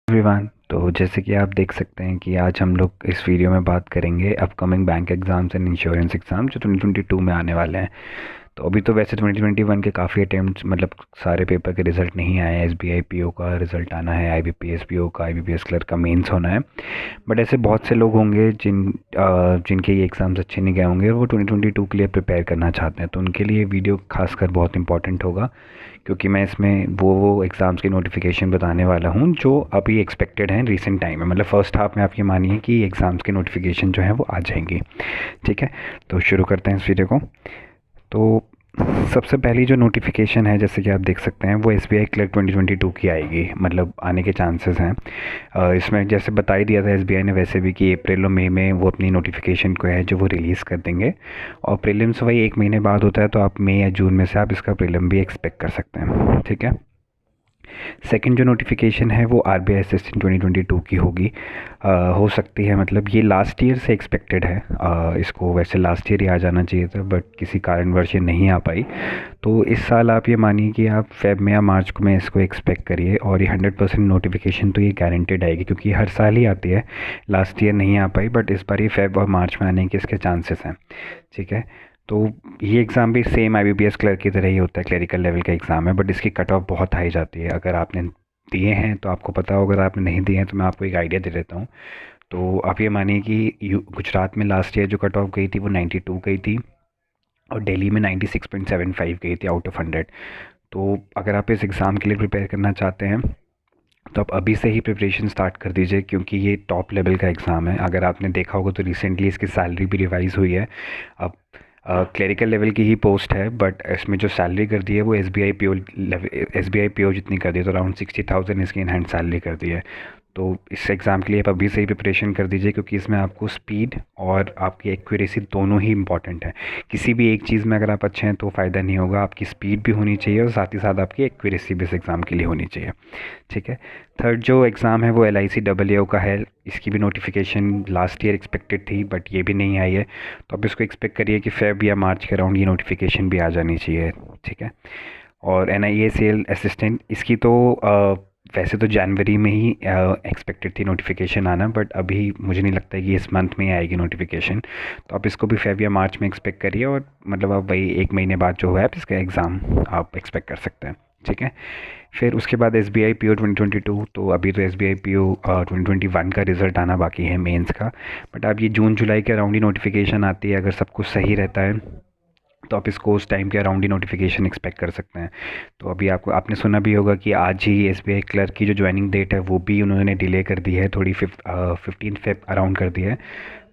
Everyone, तो जैसे कि आप देख सकते हैं कि आज हम लोग इस वीडियो में बात करेंगे upcoming bank exams and insurance exam जो 2022 में आने वाले हैं। तो अभी तो वैसे 2021 के काफ़ी अटेम्प्ट्स मतलब सारे पेपर के रिज़ल्ट नहीं आए हैं। एसबीआई पीओ का रिज़ल्ट आना है, आईबीपीएस पीओ का, आईबीपीएस क्लर्क का मेंस होना है। बट ऐसे बहुत से लोग होंगे जिनके ये एग्ज़ाम्स अच्छे नहीं गए होंगे और वो 2022 के लिए प्रिपेयर करना चाहते हैं। तो उनके लिए वीडियो खासकर बहुत इंपॉर्टेंट होगा, क्योंकि मैं इसमें वो एग्ज़ाम्स की नोटिफिकेशन बताने वाला हूँ जो अभी एक्सपेक्टेड हैं रिसेंट टाइम में। मतलब फ़र्स्ट हाफ में आप ये मानिए कि एग्ज़ाम्स की नोटिफिकेशन जो है वो आ जाएंगी। ठीक है, तो शुरू करते हैं इस वीडियो को। तो सबसे पहली जो नोटिफिकेशन है, जैसे कि आप देख सकते हैं, वो एसबीआई क्लर्क 2022 की आएगी, मतलब आने के चांसेस हैं। इसमें जैसे बता ही दिया था एसबीआई ने वैसे भी कि अप्रैल और मई में वो अपनी नोटिफिकेशन को है जो वो रिलीज़ कर देंगे। और प्रीलिम्स वही 1 महीने बाद होता है, तो आप मई या जून में से आप इसका प्रीलिम भी एक्सपेक्ट कर सकते हैं। ठीक है, सेकंड जो नोटिफिकेशन है वो आरबीआई असिस्टेंट 2022 की होगी। हो सकती है, मतलब ये लास्ट ईयर से एक्सपेक्टेड है। इसको वैसे लास्ट ईयर ही आ जाना चाहिए था, बट किसी कारणवश ये नहीं आ पाई। तो इस साल आप ये मानिए कि आप फेब में या मार्च में इसको एक्सपेक्ट करिए, और ये 100% नोटिफिकेशन तो ये गारंटेड आएगी, क्योंकि हर साल ही आती है। लास्ट ईयर नहीं आ पाई, बट इस बार ये फेब और मार्च में आने के इसके चांसेस हैं। ठीक है, तो ये एग्ज़ाम भी सेम आईबीपीएस क्लर्क की तरह ही होता है, क्लरिकल लेवल का एग्ज़ाम है, बट इसकी कट ऑफ बहुत हाई जाती है। अगर आपने दिए हैं तो आपको पता होगा, अगर आपने नहीं दिए हैं तो मैं आपको एक आइडिया दे देता हूँ। तो आप ये मानिए कि गुजरात में लास्ट ईयर जो कट ऑफ गई थी वो 92 गई थी, और दिल्ली में 96.75 गई थी आउट ऑफ 100। तो अगर आप इस एग्ज़ाम के लिए प्रिपेयर करना चाहते हैं तो आप अभी से ही प्रिपरेशन स्टार्ट कर दीजिए, क्योंकि ये टॉप लेवल का एग्ज़ाम है। अगर आपने देखा होगा तो रिसेंटली इसकी सैलरी भी रिवाइज़ हुई है। अब क्लरिकल लेवल की ही पोस्ट है, बट इसमें जो सैलरी कर दी है वो एसबीआई पीओ जितनी कर दी है, तो अराउंड 60,000 इसकी इन हैंड सैलरी कर दी है। तो इस एग्ज़ाम के लिए आप अभी से ही प्रिपरेशन कर दीजिए, क्योंकि इसमें आपको स्पीड और आपकी एक्यूरेसी दोनों ही इंपॉर्टेंट है। किसी भी एक चीज़ में अगर आप अच्छे हैं तो फ़ायदा नहीं होगा, आपकी स्पीड भी होनी चाहिए और साथ ही साथ आपकी एक्यूरेसी भी इस एग्ज़ाम के लिए होनी चाहिए। ठीक है, थर्ड जो एग्ज़ाम है वो LIC का है। इसकी भी नोटिफिकेशन लास्ट ईयर एक्सपेक्टेड थी, बट ये भी नहीं आई है। तो अब इसको एक्सपेक्ट करिए कि फेब या मार्च के अराउंड ये नोटिफिकेशन भी आ जानी चाहिए। ठीक है, और NIACL असिस्टेंट, इसकी तो वैसे तो जनवरी में ही एक्सपेक्टेड थी नोटिफिकेशन आना, बट अभी मुझे नहीं लगता है कि इस मंथ में ही आएगी नोटिफिकेशन। तो आप इसको भी फेब या मार्च में एक्सपेक्ट करिए, और मतलब आप वही 1 महीने बाद जो है आप इसका एग्ज़ाम आप एक्सपेक्ट कर सकते हैं। ठीक है, फिर उसके बाद एसबीआई पीओ 2022। तो अभी तो एसबीआई पीओ 2021 का रिज़ल्ट आना बाकी है, मेंस का। बट अब ये जून जुलाई के अराउंड ही नोटिफिकेशन आती है। अगर सब कुछ सही रहता है तो आप इसको उस टाइम के अराउंड ही नोटिफिकेशन एक्सपेक्ट कर सकते हैं। तो अभी आपने सुना भी होगा कि आज ही एसबीआई क्लर्क की जो ज्वाइनिंग डेट है वो भी उन्होंने डिले कर दी है, थोड़ी 15 फेब अराउंड कर दी है।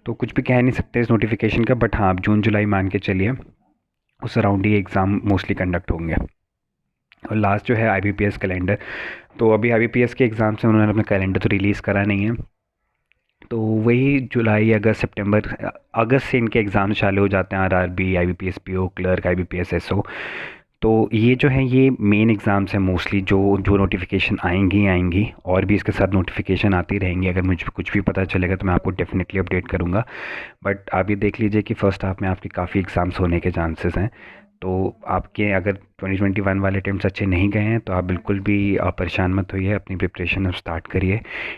तो कुछ भी कह नहीं सकते इस नोटिफिकेशन का, बट हाँ, आप जून जुलाई मान के चलिए, उस अराउंड ही एग्ज़ाम मोस्टली कंडक्ट होंगे। और लास्ट जो है आईबीपीएस कैलेंडर। तो अभी आईबीपीएस के एग्ज़ाम से उन्होंने अपना कैलेंडर तो रिलीज़ करा नहीं है। तो वही जुलाई अगस्त सितंबर अगस्त से इनके एग्ज़ाम चालू हो जाते हैं, RRB, IBPS PO clerk, IBPS SO. तो ये जो है ये मेन एग्ज़ाम्स हैं मोस्टली, जो जो नोटिफिकेशन आएंगी, और भी इसके साथ नोटिफिकेशन आती रहेंगी। अगर मुझे कुछ भी पता चलेगा तो मैं आपको डेफिनेटली अपडेट करूँगा। बट आप ये देख लीजिए कि फ़र्स्ट हाफ में आपके काफ़ी एग्ज़ाम्स होने के चांसेस हैं। तो आपके अगर 2021 वाले अटेम्प्ट्स अच्छे नहीं गए हैं तो आप बिल्कुल भी परेशान मत होइए, अपनी प्रिपरेशन अब स्टार्ट करिए।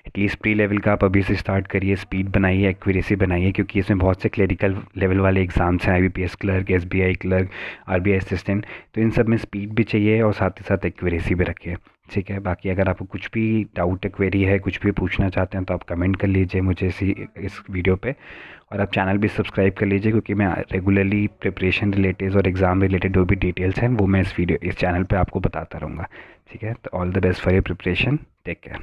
एटलीस्ट प्री लेवल का आप अभी से स्टार्ट करिए, स्पीड बनाइए, एक्यूरेसी बनाइए, क्योंकि इसमें बहुत से क्लरिकल लेवल वाले एग्ज़ाम्स हैं, IBPS clerk, SBI clerk, RBI assistant. तो इन सब में स्पीड भी चाहिए और साथ ही साथ एक्यूरेसी भी रखिए। ठीक है, बाकी अगर आपको कुछ भी डाउट क्वेरी है, कुछ भी पूछना चाहते हैं, तो आप कमेंट कर लीजिए मुझे इस वीडियो पे। और आप चैनल भी सब्सक्राइब कर लीजिए, क्योंकि मैं रेगुलरली प्रिपरेशन रिलेटेड और एग्ज़ाम रिलेटेड जो भी डिटेल्स हैं वो मैं इस चैनल पे आपको बताता रहूँगा। ठीक है, तो all the best for your preparation, take care.